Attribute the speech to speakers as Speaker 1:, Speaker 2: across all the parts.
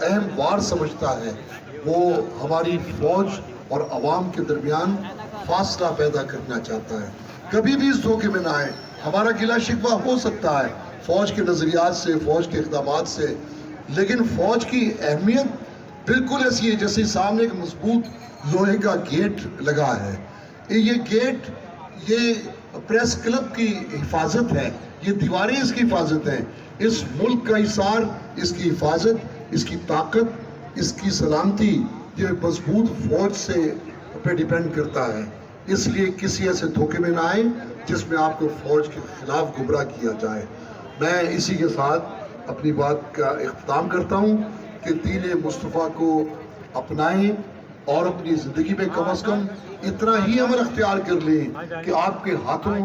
Speaker 1: اہم وار سمجھتا ہے وہ ہماری فوج اور عوام کے درمیان فاصلہ پیدا کرنا چاہتا ہے. کبھی بھی اس دھوکے میں نہ آئے. ہمارا گلہ شکوہ ہو سکتا ہے فوج کے نظریات سے، فوج کے اقدامات سے، لیکن فوج کی اہمیت بالکل ایسی ہے جیسے سامنے ایک مضبوط لوہے کا گیٹ لگا ہے. یہ گیٹ، یہ پریس کلب کی حفاظت ہے، یہ دیواریں اس کی حفاظت ہیں. اس ملک کا حصار، اس کی حفاظت، اس کی طاقت، اس کی سلامتی یہ مضبوط فوج سے پہ ڈیپینڈ کرتا ہے. اس لیے کسی ایسے دھوکے میں نہ آئیں جس میں آپ کو فوج کے خلاف گمراہ کیا جائے. میں اسی کے ساتھ اپنی بات کا اختتام کرتا ہوں کہ دین مصطفیٰ کو اپنائیں اور اپنی زندگی میں کم از کم اتنا ہی عمل اختیار کر لیں کہ آپ کے ہاتھوں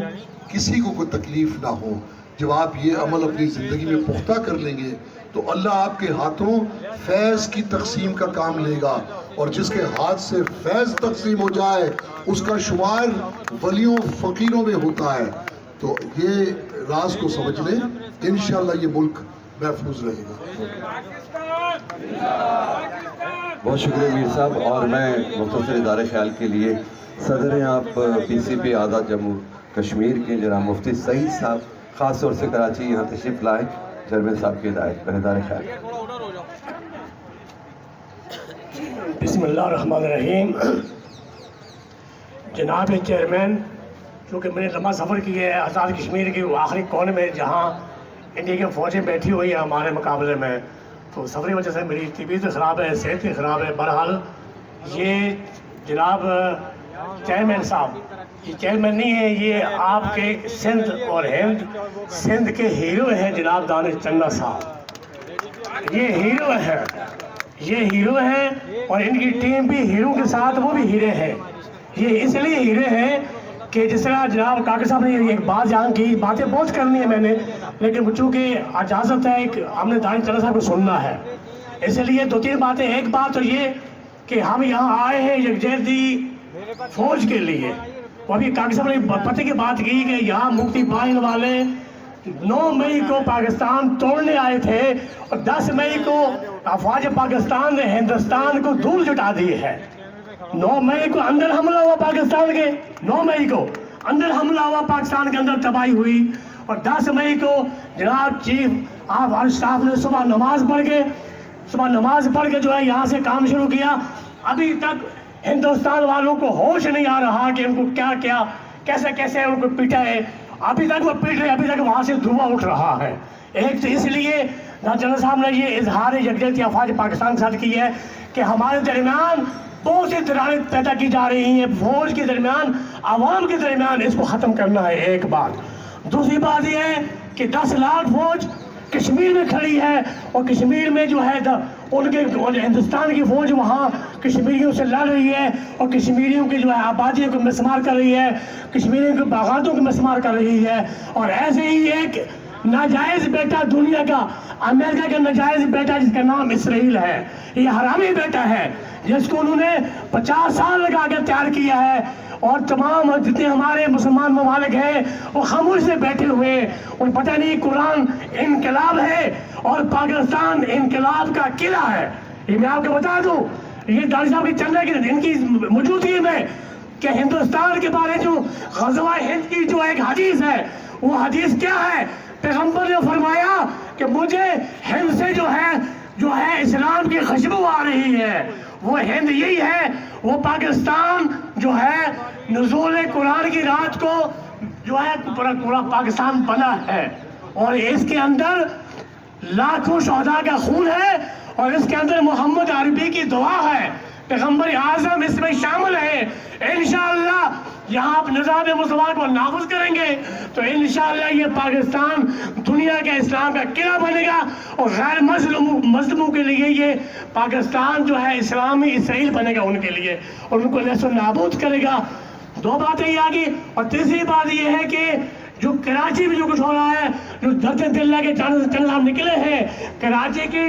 Speaker 1: کسی کو کوئی تکلیف نہ ہو. جب آپ یہ عمل اپنی زندگی میں پختہ کر لیں گے تو اللہ آپ کے ہاتھوں فیض کی تقسیم کا کام لے گا، اور جس کے ہاتھ سے فیض تقسیم ہو جائے اس کا شمار ولیوں فقیروں میں ہوتا ہے. تو یہ راز کو سمجھ لیں، انشاءاللہ یہ ملک محفوظ رہے گا.
Speaker 2: بہت شکریہ میر صاحب. اور میں مختصر ادارے خیال کے لیے صدر ہیں آپ پی سی پی آزاد جموں کشمیر کے جناب مفتی سعید صاحب خاص طور سے کراچی یہاں تشریف لائیں. چیئرمین صاحب کی ہدایت پر ادارے خیال.
Speaker 3: بسم اللہ الرحمن الرحیم. جناب چیئرمین، چونکہ میں نے لمبا سفر کیا ہے آزاد کشمیر کے آخری کونے میں جہاں انڈیا کی فوجیں بیٹھی ہوئی ہیں ہمارے مقابلے میں، تو سفر کی وجہ سے میری طبیعت خراب ہے، صحت بھی خراب ہے. بہرحال یہ جناب چیئرمین صاحب، یہ چیئرمین نہیں ہے، یہ آپ کے سندھ اور سندھ کے ہیرو ہیں جناب دانش چندہ صاحب. یہ ہیرو ہیں، یہ ہیرو ہیں، اور ان کی ٹیم بھی ہیرو کے ساتھ وہ بھی ہیرے ہیں. یہ اس لیے ہیرے ہیں کہ جس طرح جناب کاکر صاحب نے ایک بات جان کی، باتیں بہت کرنی ہے میں نے، لیکن چونکہ اجازت ہے کہ ہم نے دانش چندہ صاحب کو سننا ہے، اس لیے دو تین باتیں. ایک بات تو یہ کہ ہم یہاں آئے ہیں یکجہتی فوج کے لیے. وہ ابھی کاکر صاحب نے پتہ کی بات کی کہ یہاں مفتی باہن والے 9 مئی کو پاکستان توڑنے آئے تھے، اور 10 مئی کو افواج پاکستان نے ہندوستان کو دھول جٹا دی ہے. 9 مئی کو اندر حملہ ہوا پاکستان کے، 9 مئی کو اندر حملہ ہوا، پاکستان کے اندر تباہی ہوئی. اور 10 مئی کو جناب چیف آف آرمی اسٹاف نے صبح نماز پڑھ کے جو ہے یہاں سے کام شروع کیا. ابھی تک ہندوستان والوں کو ہوش نہیں آ رہا کہ ان کو کیا کیسے ان کو پیٹا ہے. ابھی تک وہ پیٹ رہے، ابھی تک وہاں سے دھواں اٹھ رہا ہے. ایک تو اس لیے جنرل صاحب نے یہ اظہار یکجہتی افواج پاکستان کے ساتھ کی ہے کہ ہمارے درمیان بہت سی دراڑیں پیدا کی جا رہی ہیں فوج کے درمیان، عوام کے درمیان. اس کو ختم کرنا ہے. ایک بات. دوسری بات یہ ہے کہ 10 لاکھ فوج کشمیر میں کھڑی ہے، اور کشمیر میں جو ہے ان کے ہندوستان کی فوج وہاں کشمیریوں سے لڑ رہی ہے، اور کشمیریوں کی جو ہے آبادیوں کو مسمار کر رہی ہے، کشمیریوں کے باغاتوں کو مسمار کر رہی ہے. اور ایسے ہی ایک ناجائز بیٹا دنیا کا، امریکہ کا ناجائز بیٹا جس کا نام اسرائیل ہے، یہ حرامی بیٹا ہے جس کو انہوں نے 50 سال لگا کے تیار کیا ہے. اور تمام جتنے ہمارے مسلمان ممالک ہیں وہ خاموش سے بیٹھے ہوئے، ان پتہ نہیں قرآن انقلاب ہے اور پاکستان انقلاب کا قلعہ ہے. یہ میں آپ کو بتا دوں، یہ دانش صاحب کی چندہ کی ان کی موجودگی میں کہ ہندوستان کے بارے جو غزوہ ہند کی جو ایک حدیث ہے، وہ حدیث کیا ہے؟ پیغمبر نے فرمایا کہ مجھے ہند سے جو ہے اسلام کی خوشبو آ رہی ہے. وہ ہند یہی ہے، وہ پاکستان جو ہے نزول قرآن کی رات کو جو ہے پورا پاکستان بنا ہے، اور اس کے اندر لاکھوں شہداء کا خون ہے، اور اس کے اندر محمد عربی کی دعا ہے، پیغمبر اعظم اس میں شامل ہے. انشاءاللہ یہاں آپ نظام مصطفیٰ کو نافذ کریں گے تو انشاءاللہ یہ پاکستان دنیا کے اسلام کا قلعہ بنے گا، اور غیر مظلوموں کے لیے یہ پاکستان جو ہے اسلامی اسرائیل بنے گا ان کے لیے، اور ان کو نیست و نابود کرے گا. 2 باتیں یہ آگی. اور تیسری بات یہ ہے کہ جو کراچی میں جو کچھ ہو رہا ہے، جو درد دل لے کے چند صاحب نکلے ہیں، کراچی کی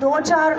Speaker 4: 2-4